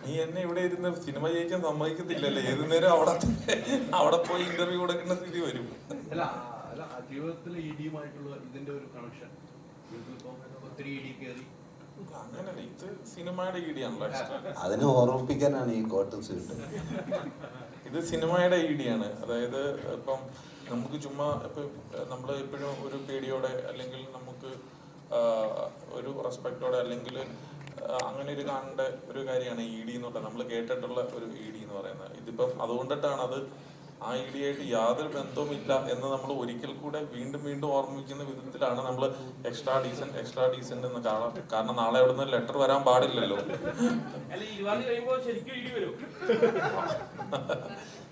നീ എന്നെ ഇവിടെ ഇരുന്ന് സിനിമ ജയിക്കാൻ സമ്മതിക്കത്തില്ലല്ലേ? ഏത് നേരം അവിടെ പോയി ഇന്റർവ്യൂ കൊടുക്കുന്ന സ്ഥിതി വരും. ജീവിതത്തിലെ ഇഡിയുമായിട്ടുള്ള ഇതിന്റെ ഒരു കണക്ഷൻ ഒത്തിരി ഇടി കയറി അങ്ങനല്ല, ഇത് സിനിമയുടെ ഇടിയാണല്ലോ. അതിനെ ഓർമ്മിപ്പിക്കാനാണ് ഈ കോട്ടൺ സ്യൂട്ട്. ഇത് സിനിമയുടെ ഇടിയാണ്. അതായത് ഇപ്പം നമുക്ക് ചുമ്മാ ഇപ്പം നമ്മൾ എപ്പോഴും ഒരു പേടിയോടെ അല്ലെങ്കിൽ നമുക്ക് ഒരു റെസ്പെക്റ്റോടെ അല്ലെങ്കിൽ അങ്ങനെ ഒരു കാണേണ്ട ഒരു കാര്യമാണ് ഇ ഡി എന്നുള്ളത്. നമ്മൾ കേട്ടിട്ടുള്ള ഒരു ഇ ഡി എന്ന് പറയുന്നത്. ഇതിപ്പം അതുകൊണ്ടിട്ടാണ് അത് ആ ഇ ഡി ആയിട്ട് യാതൊരു ബന്ധവുമില്ല എന്ന് നമ്മൾ ഒരിക്കൽ കൂടെ വീണ്ടും വീണ്ടും ഓർമ്മിക്കുന്ന വിധത്തിലാണ് നമ്മൾ എക്സ്ട്രാ ഡീസന്റ് എന്ന് കാണാം. കാരണം നാളെ അവിടെ നിന്ന് ലെറ്റർ വരാൻ പാടില്ലല്ലോ.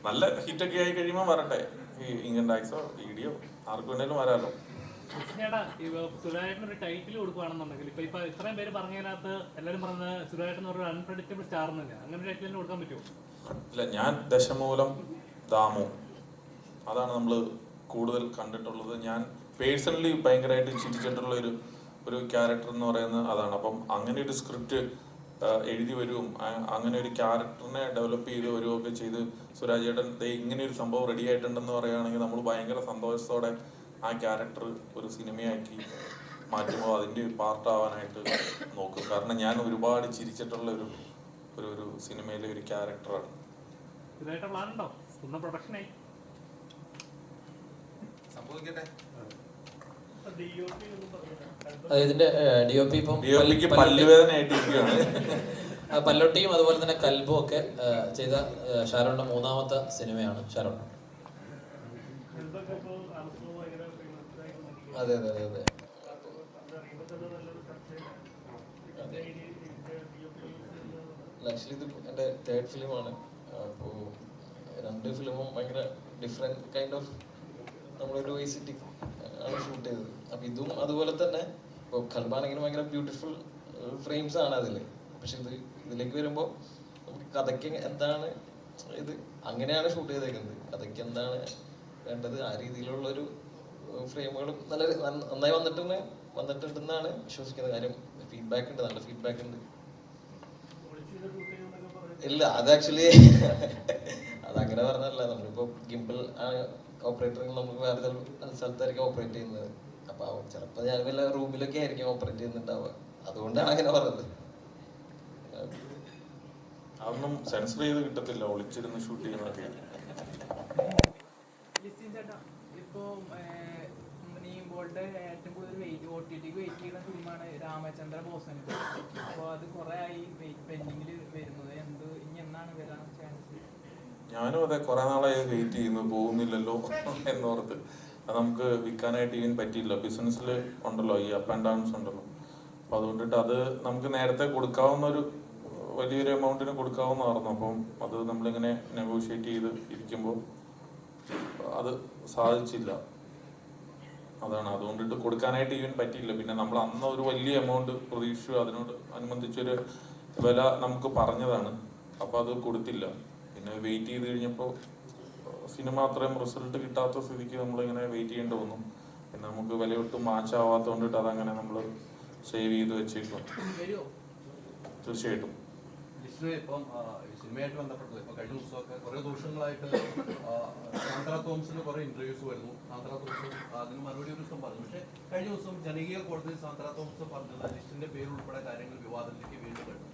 നല്ല ഹിറ്റൊക്കെ ആയി കഴിയുമ്പോൾ വരട്ടെ, ഇൻകം ടാക്സോ ഇ ഡിയോ ആർക്ക് വേണേലും വരാമല്ലോ. സുരാജേട്ടനൊരു ടൈറ്റിൽ കൊടുക്കുകയാണെന്നുണ്ടെങ്കിൽ ഇപ്പൊ ഇത്രയും പേര് പറഞ്ഞതിനകത്ത് എല്ലാവരും പറഞ്ഞത് സുരാജേട്ടൻ ഒരു അൺപ്രഡിക്റ്റബിൾ സ്റ്റാർ എന്നല്ല, അങ്ങനെ ഒരു ടൈറ്റിൽ കൊടുക്കാൻ പറ്റുമോ? ഇല്ല, ഞാൻ ദശമൂലം ദാമു, അതാണ് നമ്മൾ കൂടുതൽ കണ്ടിട്ടുള്ളത്. ഞാൻ പേഴ്സണലി ഭയങ്കരമായിട്ട് ചിരിച്ചിട്ടുള്ള ഒരു ക്യാരക്ടർ എന്ന് പറയുന്നത് അതാണ്. അപ്പം അങ്ങനെ ഒരു സ്ക്രിപ്റ്റ് എഴുതി വരുവും അങ്ങനെ ഒരു ക്യാരക്ടറിനെ ഡെവലപ്പ് ചെയ്ത് വരുമൊക്കെ ചെയ്ത് സുരാജേട്ടൻ ഇങ്ങനെ ഒരു സംഭവം റെഡി ആയിട്ടുണ്ടെന്ന് പറയുകയാണെങ്കിൽ നമ്മൾ ഭയങ്കര സന്തോഷത്തോടെ ആ ക്യാരക്ടർ ഒരു സിനിമയാക്കി മാറ്റുമ്പോൾ അതിൻ്റെ പാർട്ടാവാനായിട്ട് നോക്കും. കാരണം ഞാൻ ഒരുപാട് ചിരിച്ചിട്ടുള്ള ഒരു സിനിമയിലെ ഒരു ക്യാരക്ടറാണ്. ഇതിന്റെ DOP ഇപ്പം പല്ലുവേദനയായിട്ടിരിക്കുകയാണ്. പല്ലോട്ടിയും അതുപോലെ തന്നെ കൽബും ഒക്കെ ചെയ്ത ഷാരോണിന്റെ 3ാമത്തെ സിനിമയാണ് ഷാരോൺ. അതെ അതെ അതെ അതെ ആക്ച്വലി ഇത് എൻ്റെ 3rd ഫിലിമാണ്. അപ്പോൾ 2 ഫിലിമും ഭയങ്കര ഡിഫറെൻറ്റ് കൈൻഡ് ഓഫ് നമ്മളൊരു വൈസിറ്റി ആണ് ഷൂട്ട് ചെയ്തത്. അപ്പം ഇതും അതുപോലെ തന്നെ ഇപ്പോൾ കൽബാണെങ്കിലും ഭയങ്കര ബ്യൂട്ടിഫുൾ ഫ്രെയിംസ് ആണ് അതിൽ. പക്ഷെ ഇതിലേക്ക് വരുമ്പോൾ നമുക്ക് കഥയ്ക്ക് എന്താണ് ഇത് അങ്ങനെയാണ് ഷൂട്ട് ചെയ്തേക്കുന്നത്. കഥയ്ക്ക് എന്താണ് വേണ്ടത് ആ രീതിയിലുള്ളൊരു ഫ്രെയിമുകളും നന്നായി വന്നിട്ടുണ്ടെന്നാണ് വിശ്വസിക്കുന്നത്. കാര്യം ഫീഡ്ബാക്ക് ഉണ്ട്, നല്ല ഫീഡ്ബാക്ക് ഉണ്ട്. ഇല്ല, അത് ആക്ച്വലി അതങ്ങനെ പറഞ്ഞല്ല. നമ്മളിപ്പോൾ ഗിംബിൾ ആണ് ഓപ്പറേറ്ററിങ്, നമുക്ക് വേറെ സ്ഥലത്തായിരിക്കും ഓപ്പറേറ്റ് ചെയ്യുന്നത്. അപ്പോൾ ചിലപ്പോൾ ഞാൻ വല്ല റൂമിലൊക്കെ ആയിരിക്കും ഓപ്പറേറ്റ് ചെയ്യുന്നുണ്ടാവുക. അതുകൊണ്ടാണ് അങ്ങനെ പറഞ്ഞത്. അതൊന്നും സെൻസർ ചെയ്ത് കിട്ടത്തില്ല, ഒളിച്ചിരുന്ന് ഷൂട്ട് ചെയ്യുന്നതൊക്കെ. ഏറ്റവും കൂടുതൽ OTT വെയിറ്റ് ചെയ്യുന്ന ഫിലിമാണ് രാമചന്ദ്ര ബോസൻ. അപ്പോൾ അത് കുറെ ആയി പെൻഡിങ്ങിൽ വരുന്നത്. ഇനി എന്നാണ് വരാൻ ചാൻസ്? ഞാനും അതെ, കുറെ നാളായി വെയിറ്റ് ചെയ്യുന്നു, പോകുന്നില്ലല്ലോ എന്നോർത്ത്. അത് നമുക്ക് വിൽക്കാനായിട്ട് ഈവൻ പറ്റിയില്ല. ബിസിനസ്സിൽ ഉണ്ടല്ലോ ഈ അപ്പ് ആൻഡ് ഡൗൺസ് ഉണ്ടല്ലോ. അപ്പോൾ അതുകൊണ്ടിട്ട് അത് നമുക്ക് നേരത്തെ കൊടുക്കാവുന്ന വലിയൊരു എമൗണ്ടിന് കൊടുക്കാവുന്നതായിരുന്നു. അപ്പം അത് നമ്മളിങ്ങനെ നെഗോഷിയേറ്റ് ചെയ്ത് ഇരിക്കുമ്പോൾ അത് സാധിച്ചില്ല. അതാണ്, അതുകൊണ്ടിട്ട് കൊടുക്കാനായിട്ട് ഈവൻ പറ്റിയില്ല. പിന്നെ നമ്മൾ അന്ന് ഒരു വലിയ എമൗണ്ട് പ്രതീക്ഷിച്ചു, അതിനോട് അനുബന്ധിച്ചൊരു വില നമുക്ക് പറഞ്ഞതാണ്. അപ്പോൾ അത് കൊടുത്തില്ല. പിന്നെ വെയിറ്റ് ചെയ്ത് കഴിഞ്ഞപ്പോൾ സിനിമ അത്രയും റിസൾട്ട് കിട്ടാത്ത സ്ഥിതിക്ക് നമ്മളിങ്ങനെ വെയിറ്റ് ചെയ്യേണ്ടി വന്നു. പിന്നെ നമുക്ക് വിലയൊട്ടും മാച്ച് ആവാത്തത് കൊണ്ടിട്ട് അതങ്ങനെ നമ്മൾ സേവ് ചെയ്ത് വെച്ചേക്കും. തീർച്ചയായിട്ടും ഇപ്പം സിനിമയായിട്ട് ബന്ധപ്പെട്ടത് ഇപ്പൊ കഴിഞ്ഞ ദിവസമൊക്കെ കുറെ ദിവസങ്ങളായിട്ട് സാന്ദ്ര തോമസിന് കുറെ ഇന്റർവ്യൂസ് വരുന്നു. സാന്ദ്ര തോമസ് അതിന് മറുപടി ഒരു ദിവസം പറഞ്ഞു. പക്ഷെ കഴിഞ്ഞ ദിവസം ജനകീയ കോടതിയിൽ സാന്ദ്ര തോമസ് പറഞ്ഞത് ലിസ്റ്റിന്റെ പേരുൾപ്പെടെ കാര്യങ്ങൾ വിവാദത്തിലേക്ക് വീണ്ടും വരുന്നു.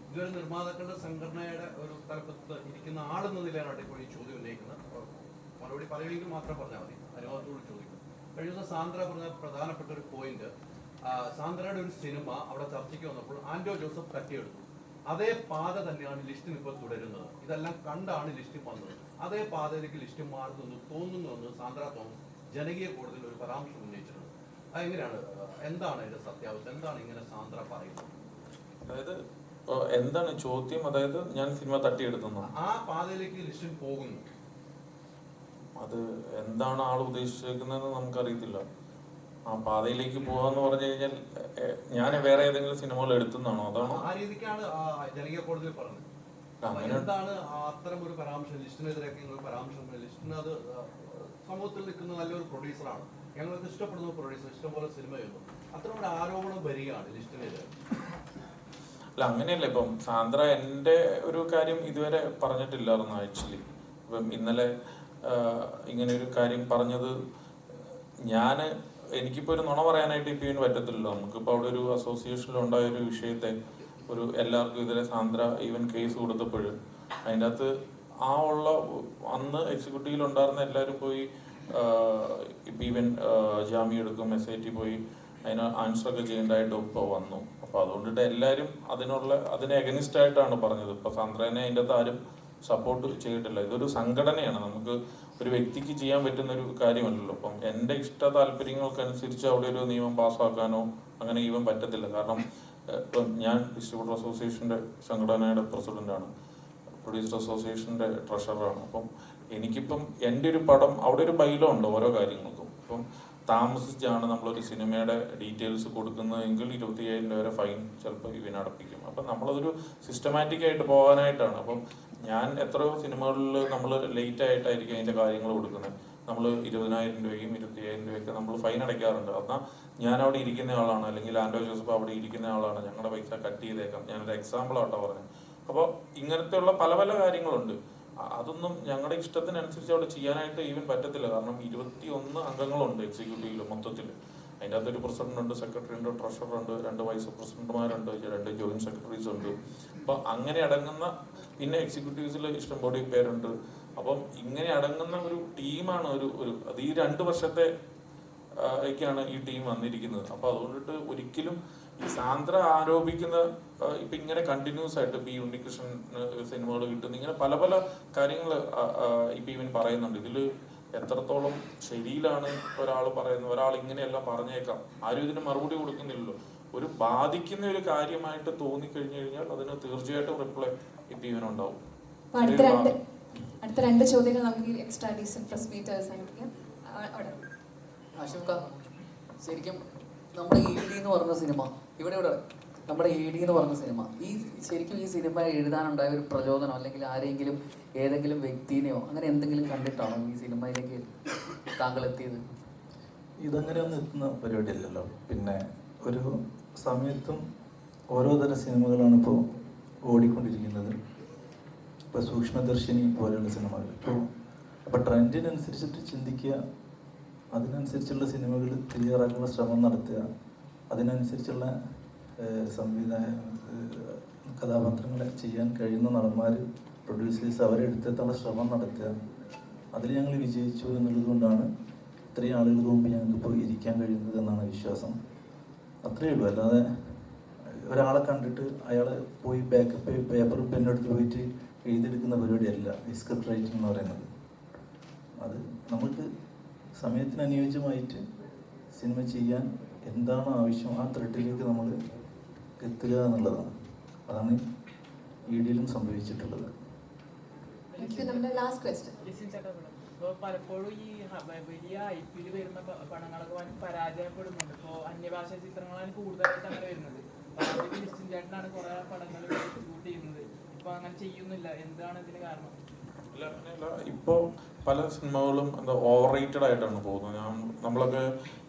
ഇതൊരു നിർമ്മാതാക്കളുടെ സംഘടനയുടെ ഒരു തലപ്പത്ത് ഇരിക്കുന്ന ആളെന്ന നിലയിലാണ് ഇപ്പോൾ ഈ ചോദ്യം ഉന്നയിക്കുന്നത്. മറുപടി പറയുമെങ്കിൽ മാത്രം പറഞ്ഞാൽ മതി, അനുവാദത്തോട് ചോദിക്കും. കഴിഞ്ഞ ദിവസം സാന്ദ്ര പറഞ്ഞ പ്രധാനപ്പെട്ട ഒരു പോയിന്റ്, സാന്ദ്രയുടെ ഒരു സിനിമ അവിടെ ചർച്ചയ്ക്ക് വന്നപ്പോൾ ആന്റോ ജോസഫ് തട്ടിയെടുത്തു. അതേ പാത തന്നെയാണ് ലിസ്റ്റിന് ഇപ്പോൾ തുടരുന്നത്. ഇതെല്ലാം കണ്ടാണ് ലിസ്റ്റ് വന്നത്. അതേ പാതയിലേക്ക് ലിസ്റ്റ് മാറുന്നു തോന്നുന്നുവെന്ന് സാന്ദ്ര തോമസ് ജനകീയ കോടതിയിൽ ഒരു പരാമർശം ഉന്നയിച്ചിട്ടുണ്ട്. അതെങ്ങനെയാണ്, എന്താണ് ഇതിന്റെ സത്യാവസ്ഥ, എന്താണ് ഇങ്ങനെ സാന്ദ്ര പറയുന്നത്? അതായത് എന്താണ് ചോദ്യം? അതായത് ഞാൻ സിനിമ തട്ടിയെടുത്തു ആ പാതയിലേക്ക് ലിസ്റ്റിൽ പോകുന്നു, അത് എന്താണ് ആൾ ഉദ്ദേശിച്ചേക്കുന്നതെന്ന് നമുക്കറിയത്തില്ല. ആ പാതയിലേക്ക് പോകാന്ന് പറഞ്ഞു കഴിഞ്ഞാൽ ഞാൻ വേറെ ഏതെങ്കിലും സിനിമകൾ എടുത്തുന്നാണോ? അതാണോ? ആ രീതിക്കാണ് ജനകീയ കോടതിയിൽ പറഞ്ഞത്. എന്താണ് അത്തരം ഒരു പരാമർശം ലിസ്റ്റിനെതിരെയൊക്കെ പരാമർശം? ലിസ്റ്റിന് അത് സമൂഹത്തിൽ നിൽക്കുന്ന നല്ലൊരു പ്രൊഡ്യൂസറാണ്, ഞങ്ങൾക്ക് ഇഷ്ടപ്പെടുന്ന പ്രൊഡ്യൂസർ, ഇഷ്ടംപോലെ സിനിമ ചെയ്യുന്നു, അത്തരം ഒരു ആരോപണം വരികയാണ് ലിസ്റ്റിനെതിരെ. അല്ല അങ്ങനെയല്ല, ഇപ്പം സാന്ദ്ര എൻ്റെ ഒരു കാര്യം ഇതുവരെ പറഞ്ഞിട്ടില്ലായിരുന്നു ആക്ച്വലി. ഇപ്പം ഇന്നലെ ഇങ്ങനെ ഒരു കാര്യം പറഞ്ഞത് എനിക്കിപ്പോൾ ഒരു നുണ പറയാനായിട്ട് ഇപ്പം ഇതിന് പറ്റത്തില്ലല്ലോ. നമുക്കിപ്പോൾ അവിടെ ഒരു അസോസിയേഷനിലുണ്ടായ ഒരു വിഷയത്തെ എല്ലാവർക്കും ഇതിലെ സാന്ദ്ര ഈവൻ കേസ് കൊടുത്തപ്പോൾ അതിൻ്റെ അകത്ത് അന്ന് എക്സിക്യൂട്ടീവിലുണ്ടായിരുന്ന എല്ലാവരും പോയി ഇപ്പം ഈവൻ ജാമ്യം എടുക്കും, SIT പോയി അതിന് ആൻസറൊക്കെ ചെയ്യേണ്ടതായിട്ട് ഇപ്പോൾ വന്നു. അപ്പോൾ അതുകൊണ്ടിട്ട് എല്ലാവരും അതിന് എഗനിസ്റ്റ് ആയിട്ടാണ് പറഞ്ഞത്. ഇപ്പോൾ സാന്ദ്രനെ അതിൻ്റെ അകത്ത് ആരും സപ്പോർട്ട് ചെയ്തിട്ടില്ല. ഇതൊരു സംഘടനയാണ്, നമുക്ക് ഒരു വ്യക്തിക്ക് ചെയ്യാൻ പറ്റുന്ന ഒരു കാര്യമല്ലല്ലോ. അപ്പം എൻ്റെ ഇഷ്ട താല്പര്യങ്ങൾക്കനുസരിച്ച് അവിടെ ഒരു നിയമം പാസ്സാക്കാനോ അങ്ങനെ ഈവൻ പറ്റത്തില്ല. കാരണം ഇപ്പം ഞാൻ ഡിസ്ട്രിബ്യൂട്ടർ അസോസിയേഷൻ്റെ സംഘടനയുടെ പ്രസിഡൻ്റാണ്, പ്രൊഡ്യൂസർ അസോസിയേഷൻ്റെ ട്രഷററാണ്. അപ്പം എനിക്കിപ്പം എൻ്റെ ഒരു പടം അവിടെ ഒരു ബൈലോ ഉണ്ട് ഓരോ കാര്യങ്ങൾക്കും. ഇപ്പം താമസിച്ചാണ് നമ്മളൊരു സിനിമയുടെ ഡീറ്റെയിൽസ് കൊടുക്കുന്നതെങ്കിൽ 25,000 വരെ ഫൈൻ ചിലപ്പോൾ ഇവനടപ്പിക്കും. അപ്പം നമ്മളതൊരു സിസ്റ്റമാറ്റിക് ആയിട്ട് പോകാനായിട്ടാണ്. അപ്പം ഞാൻ എത്രയോ സിനിമകളിൽ നമ്മൾ ലേറ്റ് ആയിട്ടായിരിക്കും അതിൻ്റെ കാര്യങ്ങൾ കൊടുക്കുന്നത്. നമ്മൾ 20,000 രൂപയും 25,000 രൂപയൊക്കെ നമ്മൾ ഫൈൻ അടയ്ക്കാറുണ്ട്. എന്നാൽ ഞാൻ അവിടെ ഇരിക്കുന്ന ആളാണ്, അല്ലെങ്കിൽ ആൻഡോ ജോസഫ് അവിടെ ഇരിക്കുന്ന ആളാണ്, ഞങ്ങളുടെ പൈസ കട്ട് ചെയ്തേക്കാം. ഞാനൊരു എക്സാമ്പിൾ ആട്ടോ പറഞ്ഞത്. അപ്പോൾ ഇങ്ങനത്തെയുള്ള പല പല കാര്യങ്ങളുണ്ട്. അതൊന്നും ഞങ്ങളുടെ ഇഷ്ടത്തിനനുസരിച്ച് അവിടെ ചെയ്യാനായിട്ട് ഈവൻ പറ്റത്തില്ല. കാരണം 21 അംഗങ്ങളുണ്ട് എക്സിക്യൂട്ടീവിൽ മൊത്തത്തിൽ. അതിൻ്റെ അകത്തൊരു പ്രസിഡന്റ് ഉണ്ട്, സെക്രട്ടറി ഉണ്ട്, ട്രഷറർ ഉണ്ട്, 2 വൈസ് പ്രസിഡന്റുമാരുണ്ട്, 2 ജോയിന്റ് സെക്രട്ടറീസ് ഉണ്ട്. അപ്പോൾ അങ്ങനെ അടങ്ങുന്ന പിന്നെ എക്സിക്യൂട്ടീവ്സിൽ ഇഷ്ടംപോലെ പേരുണ്ട്. അപ്പം ഇങ്ങനെ അടങ്ങുന്ന ഒരു ടീമാണ് അത് ഈ 2 വർഷത്തെ ഒക്കെയാണ് ഈ ടീം വന്നിരിക്കുന്നത്. അപ്പോൾ അതുകൊണ്ടിട്ട് ഒരിക്കലും ഈ സാന്ദ്ര ആരോപിക്കുന്ന ഇപ്പൊ ഇങ്ങനെ കണ്ടിന്യൂസ് ആയിട്ട് ഇപ്പൊ ഈ ഉണ്ണികൃഷ്ണൻ സിനിമകൾ കിട്ടുന്ന ഇങ്ങനെ പല പല കാര്യങ്ങൾ ഇപ്പൊ ഇവൻ പറയുന്നുണ്ട്. ഇതിൽ എത്രത്തോളം ശരിയിലാണ് ഒരാൾ പറയുന്നത്, ഒരാൾ ഇങ്ങനെയെല്ലാം പറഞ്ഞേക്കാം, ആരും ഇതിന് മറുപടി കൊടുക്കുന്നില്ലല്ലോ. ഒരു ബാധിക്കുന്ന ഒരു കാര്യമായിട്ട് തോന്നിക്കഴിഞ്ഞു കഴിഞ്ഞാൽ അതിന് തീർച്ചയായിട്ടും റിപ്ലൈ ഇപ്പൊ ഇവനുണ്ടാവും. അടുത്ത 2 ചോദ്യങ്ങൾ നമുക്ക് എക്സ്ട്രാ ഡീസന്റ് പ്രസ് മീറ്റ് അവസാനിപ്പിക്കാം. ആശുക്ക, ശരിക്കും നമ്മുടെ ED എന്ന് പറഞ്ഞ സിനിമ ഇവിടെ നമ്മുടെ ED എന്ന് പറഞ്ഞ സിനിമ ശരിക്കും ഈ സിനിമ എഴുതാനുണ്ടായ ഒരു പ്രചോദനം, അല്ലെങ്കിൽ ആരെങ്കിലും ഏതെങ്കിലും വ്യക്തിനെയോ അങ്ങനെ എന്തെങ്കിലും കണ്ടിട്ടാണോ ഈ സിനിമയിലേക്ക് താങ്കൾ എത്തിയത്? ഇതങ്ങനെ ഒന്നും എത്തുന്ന പരിപാടിയല്ലല്ലോ. പിന്നെ ഒരു സമയത്തും ഓരോ തരം സിനിമകളാണ് ഇപ്പോൾ ഓടിക്കൊണ്ടിരിക്കുന്നത്. ഇപ്പോൾ സൂക്ഷ്മദർശിനി പോലെയുള്ള സിനിമകൾ അപ്പോൾ ട്രെൻഡിനനുസരിച്ചിട്ട് ചിന്തിക്കുക, അതിനനുസരിച്ചുള്ള സിനിമകൾ തയ്യാറാക്കാനുള്ള ശ്രമം നടത്തുക, അതിനനുസരിച്ചുള്ള കഥാപാത്രങ്ങളെ ചെയ്യാൻ കഴിയുന്ന നടന്മാർ, പ്രൊഡ്യൂസേഴ്സ് അവരെ എടുത്തെത്താനുള്ള ശ്രമം നടത്തുക. അതിൽ ഞങ്ങൾ വിജയിച്ചു എന്നുള്ളത് കൊണ്ടാണ് ഇത്രയും ആളുകൾക്ക് മുമ്പ് ഞങ്ങൾക്കിപ്പോൾ ഇരിക്കാൻ കഴിയുന്നത് എന്നാണ് വിശ്വാസം. അത്രയേ ഉള്ളൂ. അല്ലാതെ ഒരാളെ കണ്ടിട്ട് അയാളെ പോയി ബാക്കപ്പ് പേപ്പറും പെന്നെടുത്ത് പോയിട്ട് എഴുതിയെടുക്കുന്ന പരിപാടിയല്ല ഈ സ്ക്രിപ്റ്റ് റൈറ്റിംഗ് എന്ന് പറയുന്നത്. അത് നമുക്ക് സമയത്തിന് അനുയോജ്യമായിട്ട് സിനിമ ചെയ്യാൻ എന്താണോ ആവശ്യം ആ ത്രെഡിലേക്ക് നമ്മൾ എത്തുക എന്നുള്ളതാണ്. അതാണ് ED-യിലും സംഭവിച്ചിട്ടുള്ളത്. ഇപ്പോൾ പലപ്പോഴും ഈ വലിയ IPL വരുന്ന പടങ്ങളൊക്കെ പരാജയപ്പെടുന്നുണ്ട്. ഇപ്പോൾ അന്യഭാഷ ചിത്രങ്ങളാണ് കൂടുതലായിട്ട് അങ്ങനെ വരുന്നത്. ലിസ്റ്റിൻ ചേട്ടനാണ് കുറെ പടങ്ങൾ ഷൂട്ട് ചെയ്യുന്നത്, ഇപ്പൊ അങ്ങനെ ചെയ്യുന്നില്ല. എന്താണ് ഇതിന് കാരണം? ഇപ്പോ പല സിനിമകളും ഓവർ റേറ്റഡ് ആയിട്ടാണ് പോകുന്നത്. നമ്മളൊക്കെ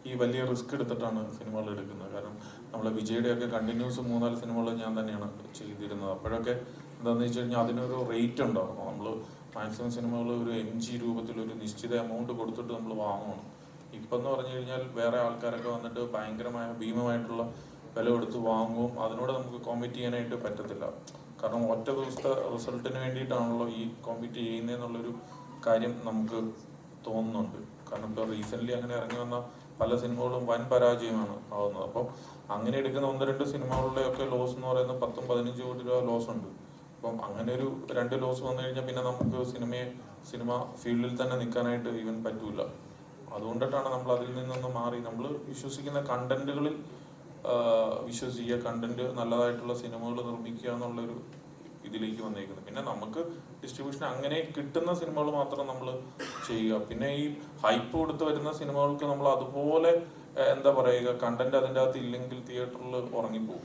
ഈ വലിയ റിസ്ക് എടുത്തിട്ടാണ് സിനിമകൾ എടുക്കുന്നത്. കാരണം നമ്മളെ വിജയുടെയൊക്കെ കണ്ടിന്യൂസ് 3-4 സിനിമകൾ ഞാൻ തന്നെയാണ് ചെയ്തിരുന്നത്. അപ്പോഴൊക്കെ എന്താണെന്ന് വെച്ച് കഴിഞ്ഞാൽ അതിനൊരു റേറ്റ് ഉണ്ടാവും. നമ്മൾ മാക്സിമം സിനിമകൾ ഒരു MG രൂപത്തിൽ ഒരു നിശ്ചിത എമൗണ്ട് കൊടുത്തിട്ട് നമ്മൾ വാങ്ങണം. ഇപ്പം എന്ന് പറഞ്ഞു കഴിഞ്ഞാൽ വേറെ ആൾക്കാരൊക്കെ വന്നിട്ട് ഭയങ്കരമായ ഭീമമായിട്ടുള്ള വില കൊടുത്ത് വാങ്ങും. അതിനോട് നമുക്ക് കോമ്പീറ്റ് ചെയ്യാനായിട്ട് പറ്റത്തില്ല. കാരണം ഒറ്റ ദിവസത്തെ റിസൾട്ടിന് വേണ്ടിയിട്ടാണല്ലോ ഈ കോമ്പീറ്റ് ചെയ്യുന്നതെന്നുള്ളൊരു കാര്യം നമുക്ക് തോന്നുന്നുണ്ട്. കാരണം ഇപ്പോൾ റീസെൻ്റ്ലി അങ്ങനെ ഇറങ്ങി വന്ന പല സിനിമകളും വൻ പരാജയമാണ് ആവുന്നത്. അപ്പം അങ്ങനെ എടുക്കുന്ന 1-2 സിനിമകളുടെയൊക്കെ ലോസ് എന്ന് പറയുന്നത് 10-15 കോടി രൂപ ലോസ് ഉണ്ട്. അപ്പം അങ്ങനെ ഒരു 2 ലോസ് വന്നു കഴിഞ്ഞാൽ പിന്നെ നമുക്ക് സിനിമ ഫീൽഡിൽ തന്നെ നിൽക്കാനായിട്ട് ഈവൻ പറ്റൂല. അതുകൊണ്ടിട്ടാണ് നമ്മൾ അതിൽ നിന്നൊന്ന് മാറി നമ്മൾ വിശ്വസിക്കുന്ന കണ്ടന്റുകളിൽ വിശ്വസിക്കുക, കണ്ടന്റ് നല്ലതായിട്ടുള്ള സിനിമകൾ നിർമ്മിക്കുക എന്നുള്ളൊരു ഇതിലേക്ക് വന്നേക്കുന്നത്. പിന്നെ നമുക്ക് ഡിസ്ട്രിബ്യൂഷൻ അങ്ങനെ കിട്ടുന്ന സിനിമകൾ മാത്രം നമ്മൾ ചെയ്യുക. പിന്നെ ഈ ഹൈപ്പ് കൊടുത്ത് വരുന്ന സിനിമകൾക്ക് നമ്മൾ അതുപോലെ എന്താ പറയുക, കണ്ടന്റ് അതിൻ്റെ അകത്ത് ഇല്ലെങ്കിൽ തിയേറ്ററിൽ ഉറങ്ങിപ്പോകും.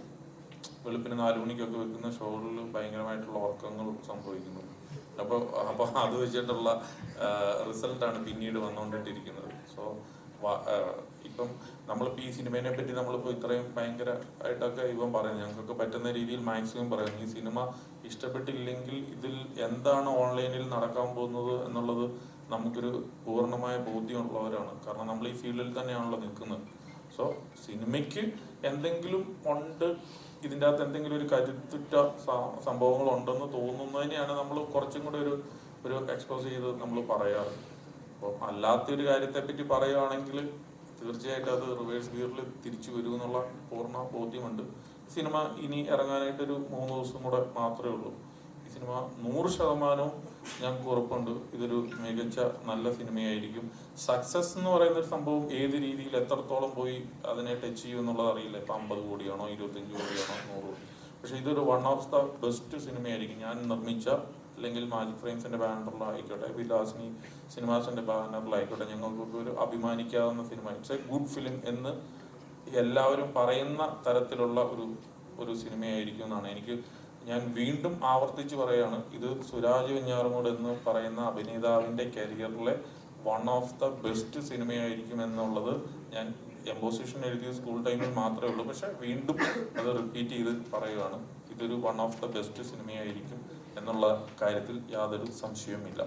വെളുപ്പിന് 4 മണിക്കൊക്കെ വെക്കുന്ന ഷോകളിൽ ഭയങ്കരമായിട്ടുള്ള ഉറക്കങ്ങൾ സംഭവിക്കുന്നു. അപ്പോൾ അത് വെച്ചിട്ടുള്ള റിസൾട്ടാണ് പിന്നീട് വന്നുകൊണ്ടിട്ടിരിക്കുന്നത്. സോ ഇപ്പം നമ്മളിപ്പോൾ ഈ സിനിമയെ പറ്റി നമ്മളിപ്പോൾ ഇത്രയും ഭയങ്കരമായിട്ടൊക്കെ ഇവൻ പറയുന്നത്, ഞങ്ങൾക്കൊക്കെ പറ്റുന്ന രീതിയിൽ മാക്സിമം പറയുന്നു. ഈ സിനിമ ഇഷ്ടപ്പെട്ടില്ലെങ്കിൽ ഇതിൽ എന്താണ് ഓൺലൈനിൽ നടക്കാൻ പോകുന്നത് എന്നുള്ളത് നമുക്കൊരു പൂർണ്ണമായ ബോധ്യമുള്ളവരാണ്. കാരണം നമ്മൾ ഈ ഫീൽഡിൽ തന്നെയാണല്ലോ നിൽക്കുന്നത്. സോ സിനിമയ്ക്ക് എന്തെങ്കിലും ഉണ്ട്, ഇതിൻ്റെ അകത്ത് എന്തെങ്കിലും ഒരു കരുത്തുറ്റ സംഭവങ്ങളുണ്ടെന്ന് തോന്നുന്നതിനെയാണ് നമ്മൾ കുറച്ചും കൂടെ ഒരു എക്സ്പോസ് ചെയ്ത് നമ്മൾ പറയാറ്. അപ്പോൾ അല്ലാത്തൊരു കാര്യത്തെപ്പറ്റി പറയുകയാണെങ്കിൽ തീർച്ചയായിട്ടും അത് റിവേഴ്സ് ഗിയറിൽ തിരിച്ചു വരും എന്നുള്ള പൂർണ്ണ ബോധ്യമുണ്ട്. സിനിമ ഇനി ഇറങ്ങാനായിട്ടൊരു 3 ദിവസം കൂടെ മാത്രമേ ഉള്ളൂ. ഈ സിനിമ 100% ഞങ്ങൾക്ക് ഉറപ്പുണ്ട് ഇതൊരു മികച്ച നല്ല സിനിമയായിരിക്കും. സക്സസ് എന്ന് പറയുന്ന ഒരു സംഭവം ഏത് രീതിയിൽ എത്രത്തോളം പോയി അതിനെ ടച്ച് ചെയ്യും എന്നുള്ളത് അറിയില്ല. ഇപ്പം 50 കോടിയാണോ 25 കോടിയാണോ 100 കോടി, പക്ഷെ ഇതൊരു വൺ ഓഫ് ദ ബെസ്റ്റ് സിനിമയായിരിക്കും. ഞാൻ നിർമ്മിച്ച അല്ലെങ്കിൽ മാജിക് ഫ്രെയിംസിന്റെ ബാനറിലായിക്കോട്ടെ, വിലാസിനി സിനിമാസിന്റെ ബാനറിലായിക്കോട്ടെ, ഞങ്ങൾക്ക് ഒരു അഭിമാനിക്കാവുന്ന സിനിമ. ഇറ്റ്സ് എ ഗുഡ് ഫിലിം എന്ന് എല്ലാവരും പറയുന്ന തരത്തിലുള്ള ഒരു സിനിമയായിരിക്കും എന്നാണ് ഞാൻ വീണ്ടും ആവർത്തിച്ച് പറയുകയാണ്. ഇത് സുരാജ് വെഞ്ഞാറമൂട് എന്ന് പറയുന്ന അഭിനേതാവിന്റെ കരിയറിലെ വൺ ഓഫ് ദ ബെസ്റ്റ് സിനിമയായിരിക്കും എന്നുള്ളത് ഞാൻ എംബോസിഷൻ എഴുതിയ സ്കൂൾ ടൈമിൽ മാത്രമേ ഉള്ളൂ. പക്ഷെ വീണ്ടും അത് റിപ്പീറ്റ് ചെയ്ത് പറയുകയാണ്, ഇതൊരു വൺ ഓഫ് ദ ബെസ്റ്റ് സിനിമയായിരിക്കും എന്നുള്ള കാര്യത്തിൽ യാതൊരു സംശയവുമില്ല.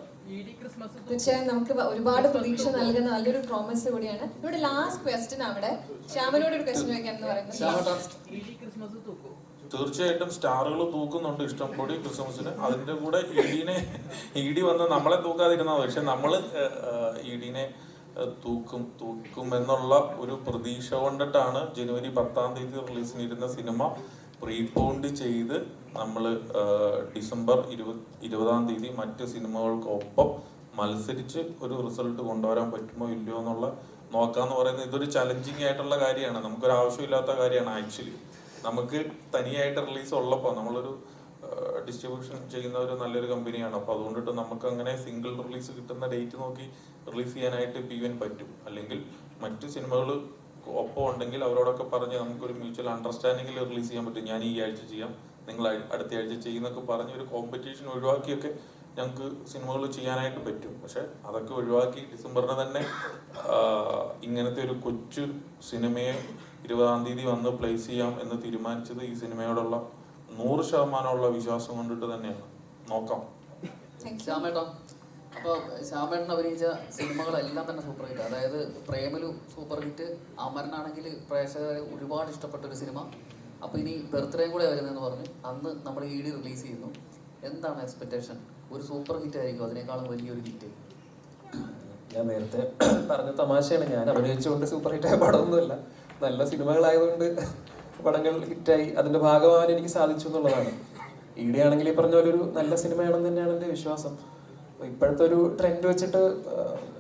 തീർച്ചയായും നമുക്ക് ഒരുപാട് പ്രതീക്ഷ നൽകുന്ന നല്ലൊരു പ്രോമിസ് കൂടിയാണ്. ഇവിടെ ലാസ്റ്റ് ക്വസ്റ്റ്യൻ അവിടെ ശ്യാമനോട് ഒരു ക്വസ്റ്റ്യൻ ചോദിക്കാൻ എന്ന് പറയുന്നത്, തീർച്ചയായിട്ടും സ്റ്റാറുകൾ തൂക്കുന്നുണ്ട് ഇഷ്ടം കൂടി ക്രിസ്മസിന്. അതിന്റെ കൂടെ ഇഡി വന്ന് നമ്മളെ തൂക്കാതിരുന്നത്, പക്ഷെ നമ്മള് ഇഡിനെ തൂക്കും എന്നുള്ള ഒരു പ്രതീക്ഷ കൊണ്ടിട്ടാണ് ജനുവരി 10-ാം തീയതി റിലീസിനിരുന്ന സിനിമ പ്രീപോണ്ട് ചെയ്ത് നമ്മൾ ഡിസംബർ 20-ാം തീയതി മറ്റ് സിനിമകൾക്കൊപ്പം മത്സരിച്ച് ഒരു റിസൾട്ട് കൊണ്ടുവരാൻ പറ്റുമോ ഇല്ലയോ എന്നുള്ള നോക്കാന്ന് പറയുന്നത് ഇതൊരു ചലഞ്ചിങ് ആയിട്ടുള്ള കാര്യമാണ്. നമുക്കൊരു ആവശ്യമില്ലാത്ത കാര്യമാണ്. ആക്ച്വലി നമുക്ക് തനിയായിട്ട് റിലീസ് ഉള്ളപ്പോൾ നമ്മളൊരു ഡിസ്ട്രിബ്യൂഷൻ ചെയ്യുന്ന ഒരു നല്ലൊരു കമ്പനിയാണ്. അപ്പോൾ അതുകൊണ്ടിട്ട് നമുക്ക് അങ്ങനെ സിംഗിൾ റിലീസ് കിട്ടുന്ന ഡേറ്റ് നോക്കി റിലീസ് ചെയ്യാനായിട്ട് PVN പറ്റും. അല്ലെങ്കിൽ മറ്റ് സിനിമകൾ ഒപ്പം ഉണ്ടെങ്കിൽ അവരോടൊക്കെ പറഞ്ഞ് നമുക്കൊരു മ്യൂച്വൽ അണ്ടർസ്റ്റാൻഡിങ്ങിൽ റിലീസ് ചെയ്യാൻ പറ്റും. ഞാൻ ഈ ആഴ്ച ചെയ്യാം, നിങ്ങൾ അടുത്ത ആഴ്ച ചെയ്യുന്നൊക്കെ പറഞ്ഞ് ഒരു കോമ്പറ്റീഷൻ ഒഴിവാക്കിയൊക്കെ ഞങ്ങൾക്ക് സിനിമകൾ ചെയ്യാനായിട്ട് പറ്റും. പക്ഷെ അതൊക്കെ ഒഴിവാക്കി ഡിസംബറിന് തന്നെ ഇങ്ങനത്തെ ഒരു കൊച്ചു സിനിമയെ 20-ാം തീയതി വന്ന് പ്ലേസ് ചെയ്യാം എന്ന് തീരുമാനിച്ചത് ഈ സിനിമയോടുള്ള 100% വിശ്വാസം കൊണ്ടിട്ട് തന്നെയാണ്. നോക്കാം. ശ്യാമേട്ടാ, അപ്പോൾ ശ്യാമേട്ടൻ അഭിനയിച്ച സിനിമകളെല്ലാം തന്നെ സൂപ്പർ ഹിറ്റ്. അതായത് പ്രേമലു സൂപ്പർ ഹിറ്റ്, അമരനാണെങ്കിൽ പ്രേക്ഷകരെ ഒരുപാട് ഇഷ്ടപ്പെട്ട ഒരു സിനിമ. അപ്പോൾ ഇനി ബർത്ത്ഡേയും കൂടെ വരുന്നതെന്ന് പറഞ്ഞു അന്ന് നമ്മൾ ED റിലീസ് ചെയ്യുന്നു. എന്താണ് എക്സ്പെക്റ്റേഷൻ? ഒരു സൂപ്പർ ഹിറ്റ് ആയിരിക്കും അതിനേക്കാളും വലിയൊരു ഹിറ്റ്? ഞാൻ നേരത്തെ പറഞ്ഞ തമാശയാണ്. ഞാൻ അഭിനയിച്ചുകൊണ്ട് സൂപ്പർ ഹിറ്റായ പടമൊന്നുമല്ല, നല്ല സിനിമകളായതുകൊണ്ട് പടങ്ങൾ ഹിറ്റായി അതിന്റെ ഭാഗമാകാൻ എനിക്ക് സാധിച്ചു എന്നുള്ളതാണ്. ED ആണെങ്കിൽ ഈ പറഞ്ഞ പോലെ ഒരു നല്ല സിനിമയാണെന്ന് തന്നെയാണ് എൻ്റെ വിശ്വാസം. ഇപ്പോഴത്തെ ഒരു ട്രെൻഡ് വെച്ചിട്ട്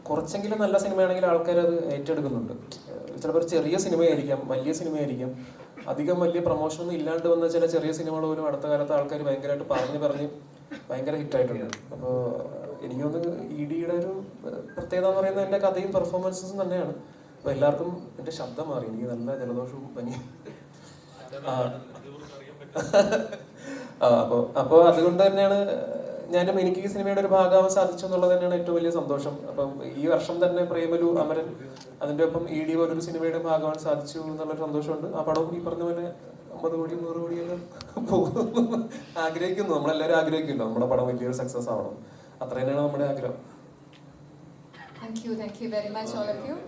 കുറച്ചെങ്കിലും നല്ല സിനിമയാണെങ്കിൽ ആൾക്കാർ അത് ഏറ്റെടുക്കുന്നുണ്ട്. ചിലപ്പോൾ ഒരു ചെറിയ സിനിമയായിരിക്കാം, വലിയ സിനിമയായിരിക്കാം, അധികം വലിയ പ്രൊമോഷനൊന്നും ഇല്ലാണ്ട് വന്ന ചില ചെറിയ സിനിമകൾ പോലും അടുത്ത കാലത്ത് ആൾക്കാർ ഭയങ്കരമായിട്ട് പറഞ്ഞ് ഭയങ്കര ഹിറ്റായിട്ടുണ്ട്. അപ്പോൾ എനിക്ക് തോന്നുന്നു EDയുടെ ഒരു പ്രത്യേകത എന്ന് പറയുന്നത് എൻ്റെ കഥയും പെർഫോമൻസും തന്നെയാണ്. അപ്പോൾ എല്ലാവർക്കും എൻ്റെ ശബ്ദം മാറി, എനിക്ക് നല്ല ജലദോഷവും പനിയും. അപ്പോൾ അതുകൊണ്ട് തന്നെയാണ് എനിക്ക് ഈ സിനിമയുടെ ഒരു ഭാഗമാവാൻ സാധിച്ചു എന്നുള്ളത് തന്നെയാണ് ഏറ്റവും വലിയ സന്തോഷം. അപ്പം ഈ വർഷം തന്നെ പ്രേമലു, അമരൻ, അതിൻ്റെ ഒപ്പം ED പോലൊരു സിനിമയുടെ ഭാഗമാവാൻ സാധിച്ചു എന്നുള്ളൊരു സന്തോഷമുണ്ട്. ആ പടവും ഈ പറഞ്ഞ പോലെ 50 കോടി 100 കോടിയെല്ലാം പോകും ആഗ്രഹിക്കുന്നു. നമ്മളെല്ലാവരും ആഗ്രഹിക്കുന്നു നമ്മുടെ പടം വലിയൊരു സക്സസ് ആവണം. അത്ര തന്നെയാണ് നമ്മുടെ ആഗ്രഹം. Thank you very much all of you.